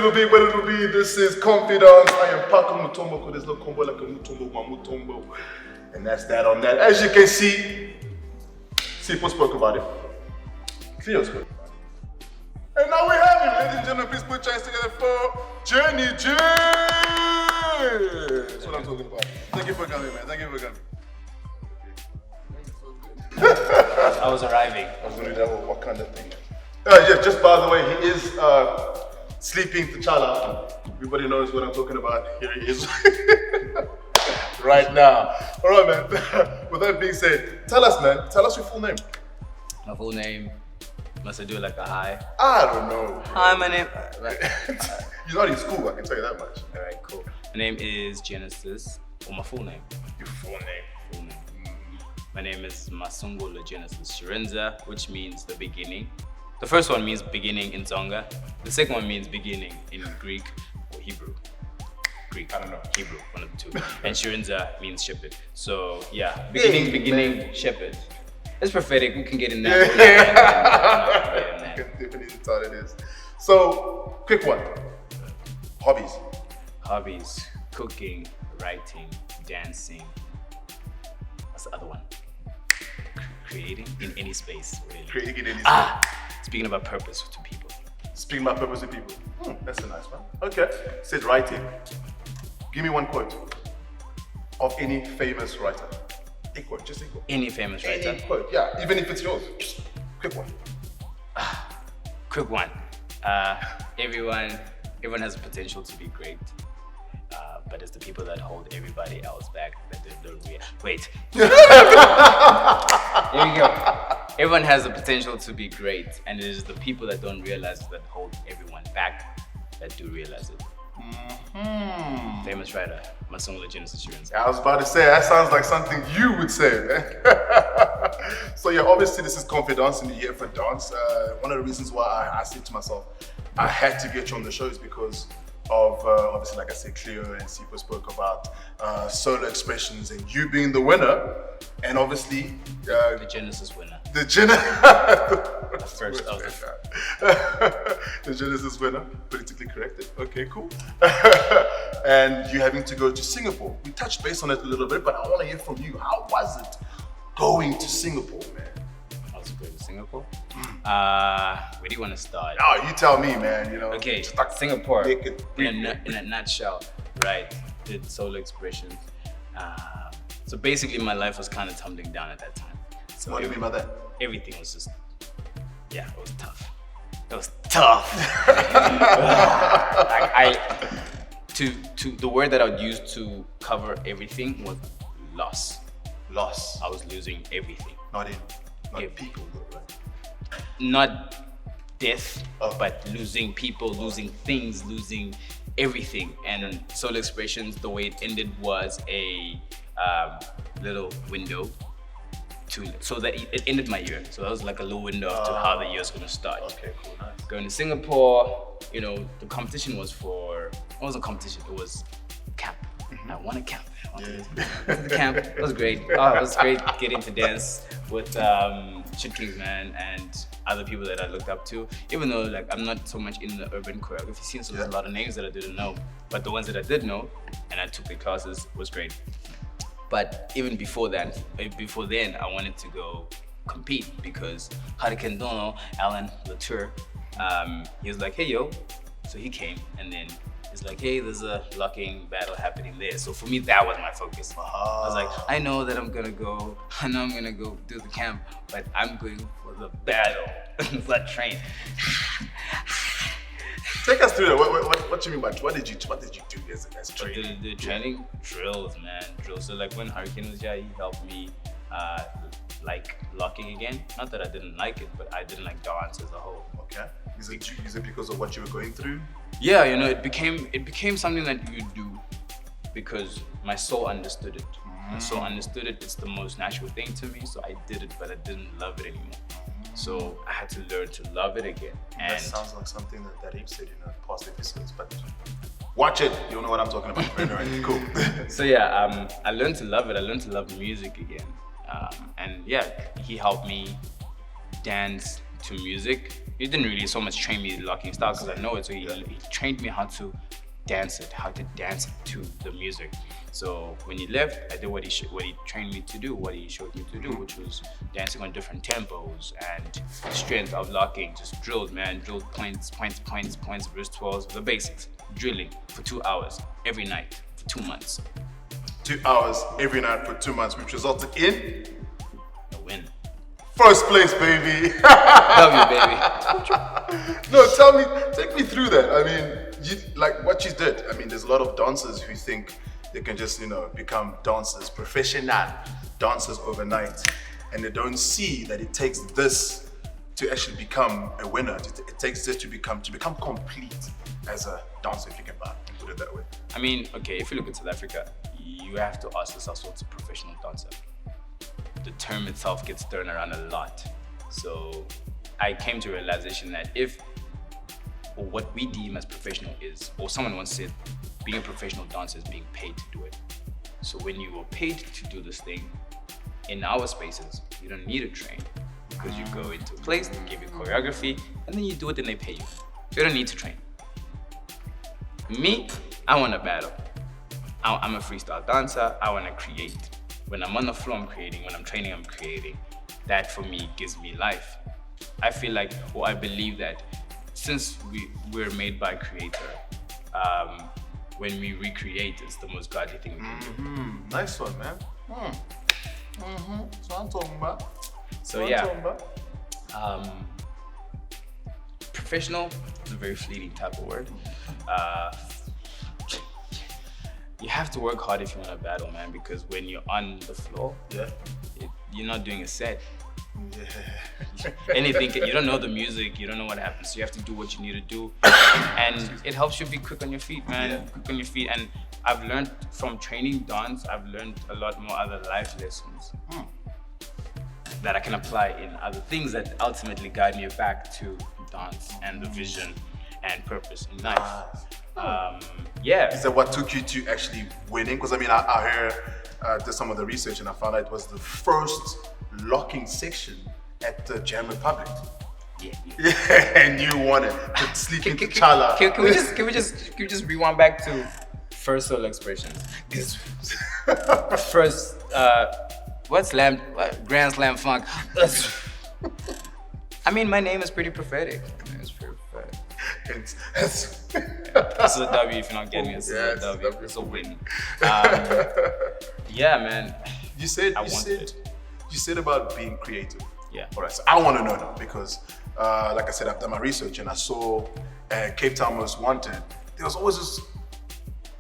it'll be what it'll be. This is Confi'Dance. I am Pacou Mutombo, because there's no combo like a Mutombo, my Mutombo. And that's that on that. As you can see, Sipo spoke about it. Cleo spoke about it. And now we have him. Ladies and gentlemen, please put your hands together for Journey J. That's what I'm talking about. Thank you for coming, man. Thank you for coming. I was arriving. I was doing that whole Wakanda thing. Yeah, just by the way, he is sleeping T'Challa. Everybody knows what I'm talking about. Here he is. Right now. All right, man. With that being said, tell us your full name. My full name, must I do like a hi? I don't know. Hi, my name. You're not in school, I can tell you that much. All right, cool. My name is Genesis, or my full name. Your full name. My name is Masungula Genesis Shirindza, which means the beginning. The first one means beginning in Tonga. The second one means beginning in Greek or Hebrew. Greek, I don't know, Hebrew, one of the two. And Shirindza means shepherd. So yeah, beginning, shepherd. It's prophetic, we can get in that. Definitely that's all it is. So, quick one. Hobbies. Hobbies, cooking, writing, dancing. What's the other one? Creating in any space, really. Creating in any space. Speaking about purpose to people. Speaking about purpose to people. That's a nice one. Okay. Said writing. Give me one quote of any famous writer. A quote, just a quote. Any famous writer? Any quote, yeah. Even if it's yours. Just quick one. Quick one. Everyone has the potential to be great. But it's the people that hold everybody else back that don't wait. There you go. Everyone has the potential to be great, and it is the people that don't realize that hold everyone back that do realize it. Famous writer, Masungula Genesis Shirindza. I was about to say, that sounds like something you would say, man. So yeah, obviously this is Confi'Dance in the year for dance. One of the reasons why I said to myself, I had to get you on the show is because of, obviously, like I said, Cleo and Sipo spoke about solo expressions and you being the winner, and obviously the Genesis winner. The Genesis winner, politically corrected. Okay, cool. And you having to go to Singapore. We touched base on it a little bit, but I want to hear from you. How was it going to Singapore, man? How was it going to Singapore? Where do you want to start? Oh, you tell me, man. You know. Okay, Singapore. In a nutshell, right? Did solo expressions. So basically, my life was kind of tumbling down at that time. So what do you mean by that? Everything was just, yeah, it was tough. It was tough. The word that I would use to cover everything was loss. Loss. I was losing everything. Not people, though, right? Not death, but losing people, losing things, losing everything. And solo expressions, the way it ended was a little window so that it ended my year. So that was like a little window to how the year's gonna start. Okay, cool, nice. Going to Singapore, you know, the competition was it wasn't competition, it was camp. I won a camp. The camp, it was great. It was great getting to dance with Shit Kings, man, and other people that I looked up to. Even though like I'm not so much in the urban choreography scene, so there's a lot of names that I didn't know. But the ones that I did know, and I took the classes, was great. But even before then, I wanted to go compete because Hurricane Dono, Alan Latour, he was like, hey yo, so he came and then he's like, hey, there's a locking battle happening there. So for me, that was my focus. I was like, I know I'm gonna go do the camp, but I'm going for the battle. Blood train. Take us through that. What you mean by what did you do as training? The training drills, man, drills. So like when Hurricane was here, he helped me like locking again. Not that I didn't like it, but I didn't like dance as a whole. Okay. Is it because of what you were going through? Yeah, you know, it became something that you do because my soul understood it. My soul understood it. It's the most natural thing to me, so I did it, but I didn't love it anymore. So I had to learn to love it again. And that sounds like something that Abe said in past episodes, but watch it. You know what I'm talking about. Right, cool. So yeah, I learned to love it. I learned to love music again. And yeah, he helped me dance to music he didn't really so much train me locking style because I know it. So he trained me how to dance it, how to dance to the music. So when he left, I did what he trained me to do, what he showed me to do, which was dancing on different tempos and strength of locking, just drilled points, wrist twirls, the basics, drilling for 2 hours every night for 2 months. 2 hours every night for 2 months, which resulted in A win. first place, baby. Love you, baby. No, take me through that. I mean, like what you did. I mean, there's a lot of dancers who think they can just, become dancers, professional dancers overnight. And they don't see that it takes this to actually become a winner. It takes this to become complete as a dancer, if you can put it that way. I mean, okay, if you look at South Africa, you have to ask yourself what's a professional dancer. The term itself gets thrown around a lot. So I came to a realization that if what we deem as professional is, or someone once said, being a professional dancer is being paid to do it. So when you are paid to do this thing, in our spaces, you don't need to train because you go into a place, they give you choreography, and then you do it and they pay you. So you don't need to train. Me, I want to battle. I'm a freestyle dancer, I want to create. When I'm on the floor, I'm creating. When I'm training, I'm creating. That for me gives me life. I feel like, or I believe that since we're made by Creator, when we recreate, it's the most godly thing we can do. Nice one, man. That's what I'm talking about. So yeah, professional is a very fleeting type of word. You have to work hard if you want to battle, man, because when you're on the floor, you're not doing a set. Anything, you don't know the music, you don't know what happens, so you have to do what you need to do, and it helps you be quick on your feet, man. Quick on your feet. And I've learned from training dance, I've learned a lot more other life lessons that I can apply in other things that ultimately guide me back to dance and the vision and purpose in life. Is that what took you to actually winning? Because I mean, I did some of the research and I found out it was the first locking section at the Jam Republic. And you won it. Sleeping T'Challa. Can we just rewind back to first solo expressions? First, Grand Slam Funk. I mean, my name is pretty prophetic. It's a W if you're not getting it. It's a W. It's a win. Yeah, man. You said about being creative. Yeah. All right. So I want to know now because, like I said, I've done my research and I saw Cape Town Most Wanted. There was always this.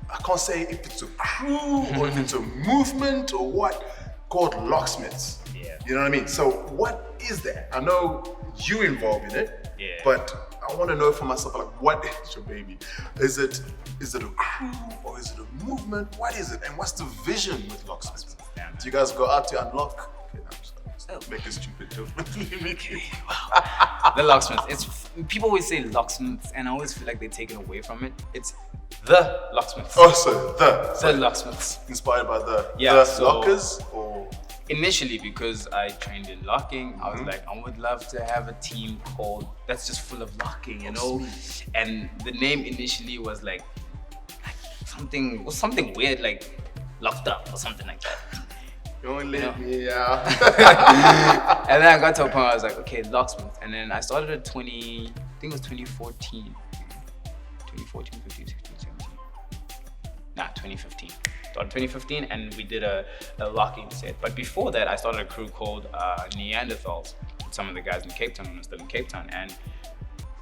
I can't say if it's a crew or if it's a movement or what called locksmiths. Yeah. You know what I mean? So what is that? I know you're involved in it. Yeah. But I want to know for myself, like, what is your baby? Is it a crew or is it a movement? What is it? And what's the vision with locksmiths? Do you guys go out to unlock? Okay, I'm sorry. Make a stupid joke. The locksmiths. People always say locksmiths, and I always feel like they take it away from it. It's the locksmiths. Oh, so the locksmiths. Inspired by the lockers or? Initially, because I trained in locking, I was like, I would love to have a team called that's just full of locking, you know. And the name initially was like something weird, like locked up or something like that. Don't let me out. And then I got to a point where I was like, okay, locksmith. And then I started at 2014. 2015. Started 2015, and we did a locking set. But before that, I started a crew called Neanderthals with some of the guys in Cape Town when I was still in Cape Town. And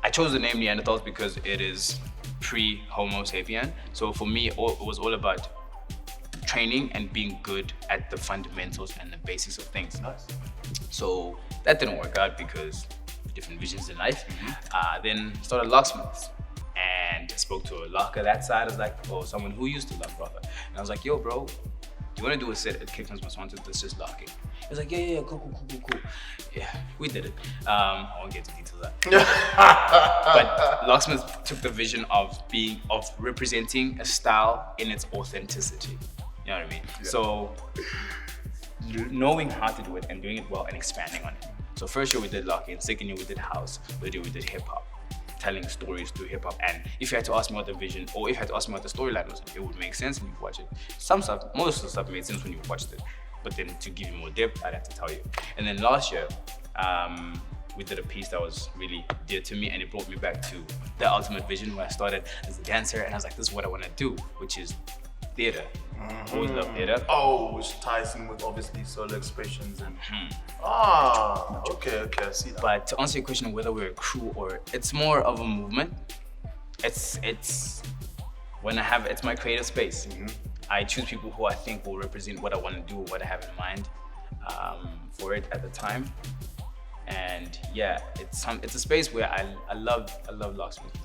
I chose the name Neanderthals because it is pre-Homo sapien. So for me, it was all about training and being good at the fundamentals and the basics of things. Nice. So that didn't work out because different visions in life. Then started locksmiths. And spoke to a locker that side. I was like, someone who used to lock rather. And I was like, yo, bro, do you want to do a set at Cape Town's Most Wanted? That's just locking. He was like, yeah, cool. Yeah, we did it. I won't get into details of that. But locksmiths took the vision of representing a style in its authenticity. You know what I mean? Yeah. So knowing how to do it and doing it well and expanding on it. So first year we did locking, second year we did house, third year we did hip hop, telling stories through hip hop. And if you had to ask me what the vision, or if you had to ask me what the storyline was, it would make sense when you watch it. Some stuff, most of the stuff made sense when you watched it, but then to give you more depth, I'd have to tell you. And then last year, we did a piece that was really dear to me, and it brought me back to the ultimate vision where I started as a dancer, and I was like, this is what I want to do, which is theater. Always love theater. Oh, which ties in with obviously solo expressions and okay, I see that. But to answer your question of whether we're a crew or it's more of a movement, it's my creative space. I choose people who I think will represent what I want to do, what I have in mind for it at the time. And yeah, it's a space where I love locksmith.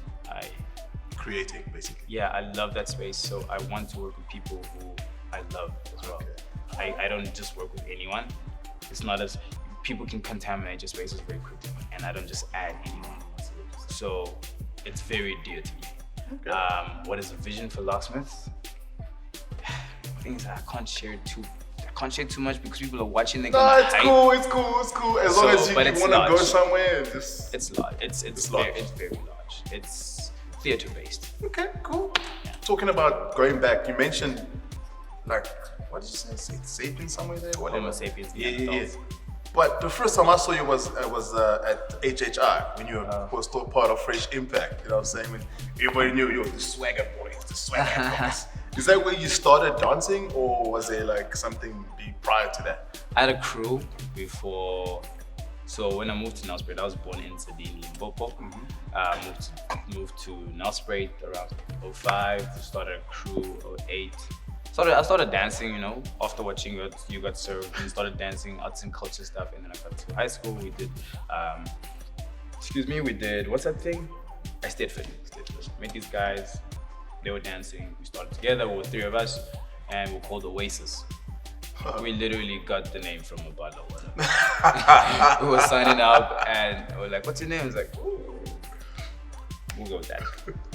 Creating, basically. Yeah, I love that space, so I want to work with people who I love as well. Okay. I don't just work with anyone. It's not as people can contaminate your spaces very quickly, and I don't just add anyone. So it's very dear to me. Okay. What is the vision for locksmiths? Things I can't share too much because people are watching. They're gonna it's cool. As long as you want to go somewhere, it's large. It's very large. It's theater based. Okay, cool. Yeah. Talking about going back, you mentioned like, what did you say? Sapien somewhere there? Homo sapiens. Yeah. But the first time I saw you was at HHI when you were still part of Fresh Impact. You know what I'm saying? When everybody knew you were the swagger boy, the swagger boys. Is that where you started dancing, or was there like something prior to that? I had a crew before. So when I moved to Nelspruit, I was born in Sedini, Limpopo. Moved to Nelspruit around 05, started a crew 08. I started dancing, you know, after watching You Got Served, and started dancing arts and culture stuff. And then I got to high school, we did, what's that thing? I stayed fit. Met these guys, they were dancing, we started together, we were three of us, and we were called Oasis. We literally got the name from a bottle of water. We were signing up and we were like, what's your name? I was like, ooh, we'll go with that.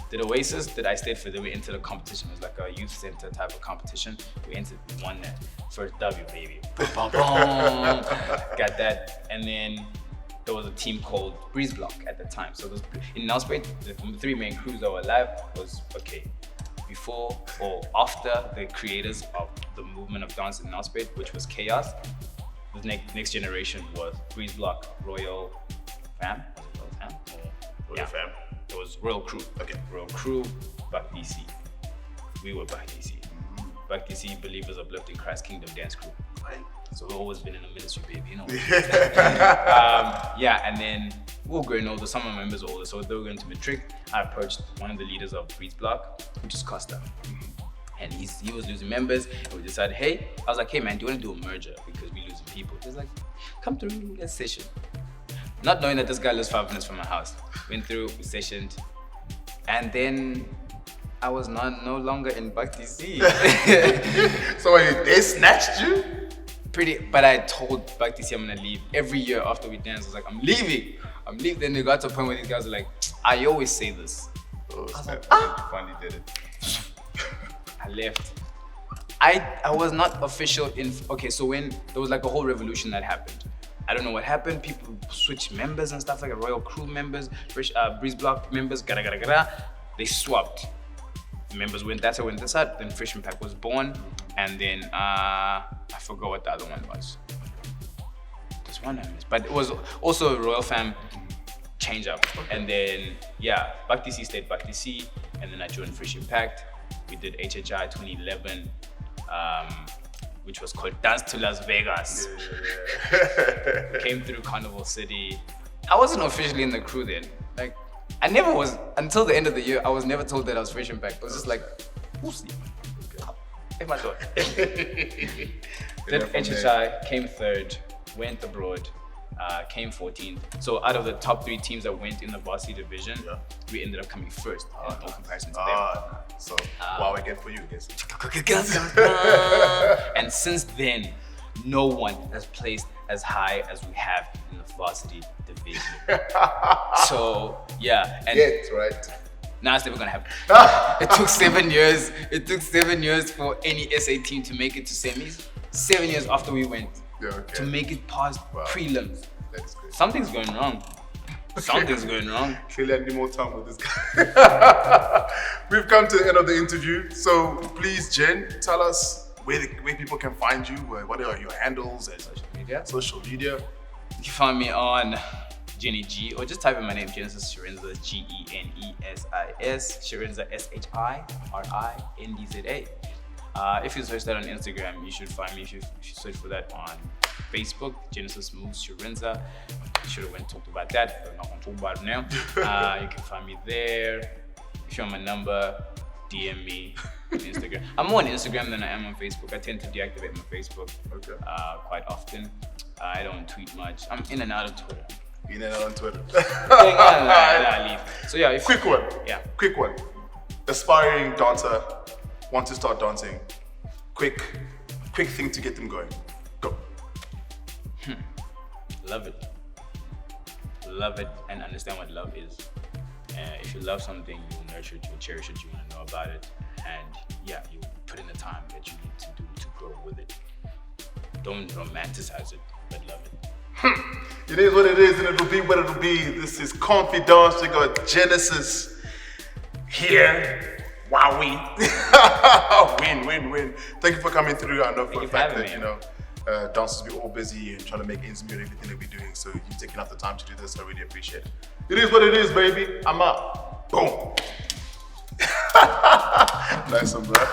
Did Oasis, I stayed for them. We entered a competition. It was like a youth center type of competition. We won that. First W, baby. Got that. And then there was a team called Breeze Block at the time. So in Nelspruit, the three main crews that were alive was, before or after the creators of the movement of dance in Nelspruit, which was Chaos. The next generation was Breeze Block, Royal Fam. Royal Fam. It was Royal Crew. Okay. Royal Crew, Back DC. We were Back DC. Back DC, Believers Uplifting Christ Kingdom Dance Crew. Right. So we've always been in the ministry, baby, you know. And then we were growing older. Some of my members were older, so they were going to matric. I approached one of the leaders of Breeze Block, which is Costa. And he was losing members, and we decided, I was like, hey man, do you want to do a merger? Because we're losing people. He was like, come through, let's session. Not knowing that this guy lives 5 minutes from my house. Went through, we sessioned, and then I was no longer in Bhakti C. So they snatched you? But I told Bhakti C I'm gonna leave. Every year after we danced, I was like, I'm leaving. Then they got to a point where these guys were like, I always say this. Oh, I was like, finally did it. I left. I was not official so when there was like a whole revolution that happened. I don't know what happened. People switched members and stuff like Royal Crew members, Breeze Block members, they swapped. The members went that side, went this side. Then Fresh Impact was born, and then I forgot what the other one was. There's one I missed, but it was also a Royal Fam change up. And then Back DC stayed Back DC, and then I joined Fresh Impact. We did HHI 2011. Which was called Dance to Las Vegas. Came through Carnival City. I wasn't officially in the crew then. Like, I never was, until the end of the year, I was never told that I was Fresh Impact. It was just like, we'll see. If my door. Did HHI, came third, went abroad, came 14th. So out of the top 3 teams that went in the varsity division, we ended up coming first in comparison to them. So wow again for you, I guess. And since then, no one has placed as high as we have in the varsity division. So and right. Now it's never gonna happen. It took 7 years. It took 7 years for any SA team to make it to semis. 7 years after we went to make it past prelims. That is great. Something's going wrong. Something's going wrong. Clearly, I need more time with this guy. We've come to the end of the interview. So please, Jen, tell us where people can find you. What are your handles and social media? You can find me on Jenny G, or just type in my name, Genesis Shirindza, Genesis, Shirindza, Shirindza. If you search that on Instagram, you should find me. If you search for that on Facebook, Genesis Moves Shirindza. Should have talked about that, but I'm not going to talk about it now. You can find me there. If you want my number, DM me on Instagram. I'm more on Instagram than I am on Facebook. I tend to deactivate my Facebook quite often. I don't tweet much. I'm in and out of Twitter. In and out on Twitter. I leave. So yeah, quick one. Aspiring dancer, want to start dancing. Quick thing to get them going. Go. Love it. Love it and understand what love is. If you love something, you will nurture it, you will cherish it, you want to know about it, and yeah, you put in the time that you need to do to grow with it. Don't romanticize it, but love it. It is what it is, and it'll be what it'll be. This is Confi'Dance. We got Genesis here. Wowee. Win. Thank you for coming through. I know for a fact that, dancers, we're all busy and trying to make ends meet everything that we're doing. So you taking out the time to do this, I really appreciate it. It is what it is, baby. I'm out. Boom. Nice one, bro.